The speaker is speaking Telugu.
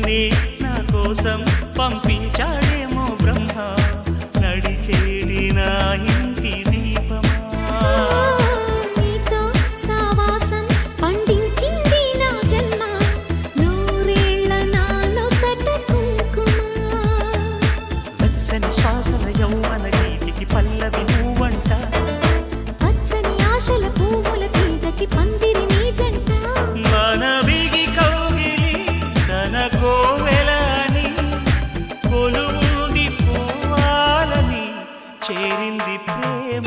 నిన్నే నా కోసం పంపించాడేమో బ్రహ్మ నడిచేడి నా ఇంటి దీపమా నీతో సావాసం పండించింది నా జన్మ నూరేళ్ల నాలో సట కుంకుమ వెచ్చని శ్వాసల యౌవన గీతికి పల్లవి నువ్వంట పచ్చని ఆశల పువ్వుల తీగకి పందిరి నీ జంట మనవిగి కౌగిలి తన కోవెలని కొలువుండి పోవాలని చేరింది ప్రేమ